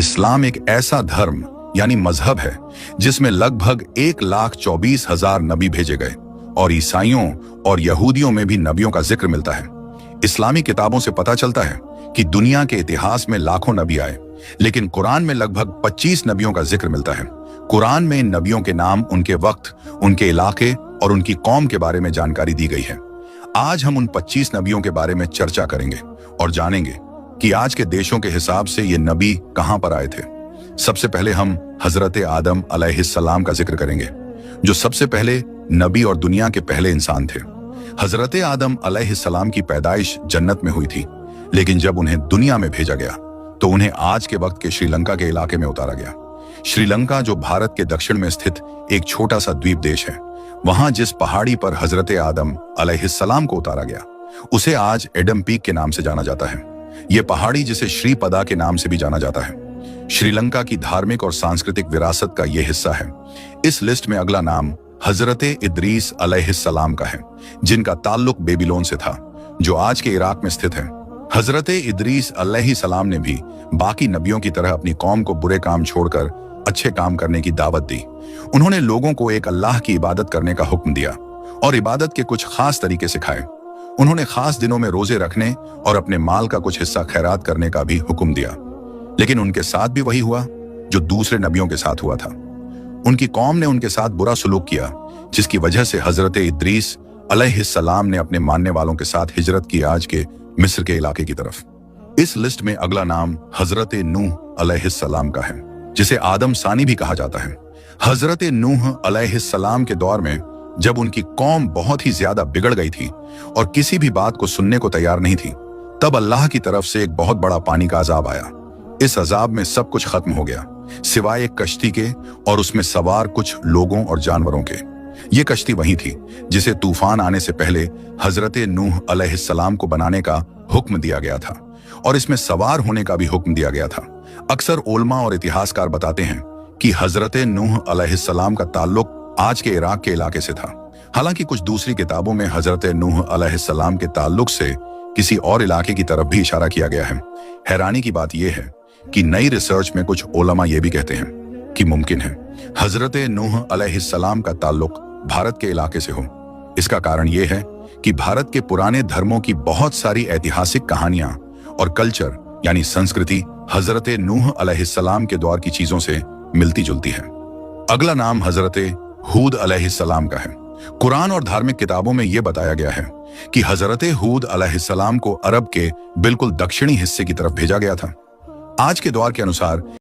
इस्लाम एक ऐसा धर्म यानी मजहब है जिसमें लगभग 1,24,000 नबी भेजे गए और ईसाइयों और यहूदियों में भी नबियों का जिक्र मिलता है। इस्लामी किताबों से पता चलता है कि दुनिया के इतिहास में लाखों नबी आए, लेकिन कुरान में लगभग 25 नबियों का जिक्र मिलता है। कुरान में इन नबियों के नाम, उनके वक्त, उनके इलाके और उनकी कौम के बारे में जानकारी दी गई है। आज हम उन 25 नबियों के बारे में चर्चा करेंगे और जानेंगे कि आज के देशों के हिसाब से ये नबी कहां पर आए थे। सबसे पहले हम हजरत आदम अलैहिस्सलाम का जिक्र करेंगे, जो सबसे पहले नबी और दुनिया के पहले इंसान थे। हजरत आदम अलैहिस्सलाम की पैदाइश जन्नत में हुई थी, लेकिन जब उन्हें दुनिया में भेजा गया तो उन्हें आज के वक्त के श्रीलंका के इलाके में उतारा गया। श्रीलंका, जो भारत के दक्षिण में स्थित एक छोटा सा द्वीप देश है, वहां जिस पहाड़ी पर हजरत आदम अलैहिस्सलाम को उतारा गया उसे आज एडम पीक के नाम से जाना जाता है। यह पहाड़ी, जिसे श्रीपदा के नाम से भी जाना जाता है, श्रीलंका की धार्मिक और सांस्कृतिक विरासत का यह हिस्सा है। इस लिस्ट में अगला नाम हजरत इदरीस अलैहिस्सलाम का है, जिनका ताल्लुक बेबीलोन से था, जो आज के इराक में स्थित है। हजरत इदरीस अलैहिस्सलाम ने भी बाकी नबियों की तरह अपनी कौम को बुरे काम छोड़कर अच्छे काम करने की दावत दी। उन्होंने लोगों को एक अल्लाह की इबादत करने का हुक्म दिया और इबादत के कुछ खास तरीके सिखाए। उन्होंने खास दिनों में रोजे रखने और अपने माल का कुछ हिस्सा खैरात करने का भी हुक्म दिया। लेकिन उनके साथ भी वही हुआ जो दूसरे नबियों के साथ हुआ था। उनकी कौम ने उनके साथ बुरा सलूक किया, जिसकी वजह से हजरत इदरीस अलैहिस्सलाम ने अपने मानने वालों के साथ हिजरत की आज के मिस्र के इलाके की तरफ। इस लिस्ट में अगला नाम हजरत नूह अलैहिस्सलाम का है, जिसे आदम सानी भी कहा जाता है। हजरत नूह अलैहिस्सलाम के दौर में, जब उनकी कौम बहुत ही ज्यादा बिगड़ गई थी और किसी भी बात को सुनने को तैयार नहीं थी, तब अल्लाह की तरफ से एक बहुत बड़ा पानी का अजाब आया। इस अजाब में सब कुछ खत्म हो गया, सिवाय एक कश्ती के और उसमें सवार कुछ लोगों और जानवरों के। ये कश्ती वही थी जिसे तूफान आने से पहले हजरत नूह अलैहिस्सलाम को बनाने का हुक्म दिया गया था और इसमें सवार होने का भी हुक्म दिया गया था। अक्सर उलमा और इतिहासकार बताते हैं कि हजरत नूह अलैहिस्सलाम का ताल्लुक आज के इराक के इलाके से था। हालांकि कुछ दूसरी किताबों में हजरत नूह अलैहिस्सलाम के ताल्लुक से किसी और इलाके की तरफ भी इशारा किया गया है। हैरानी की बात यह है कि नई रिसर्च में कुछ उलमा ये भी कहते हैं कि मुमकिन है हजरत नूह अलैहिस्सलाम का ताल्लुक भारत के इलाके से हो। इसका कारण यह है कि भारत के पुराने धर्मों की बहुत सारी ऐतिहासिक कहानियां और कल्चर यानी संस्कृति हजरत नूह अलैहिस्सलाम के दौर की चीजों से मिलती जुलती है। अगला नाम हजरत हूद अलैहिस्सलाम का है। कुरान और धार्मिक किताबों में यह बताया गया है कि हजरत हूद अलैहिस्सलाम को अरब के बिल्कुल दक्षिणी हिस्से की तरफ भेजा गया था। आज के दौर के अनुसार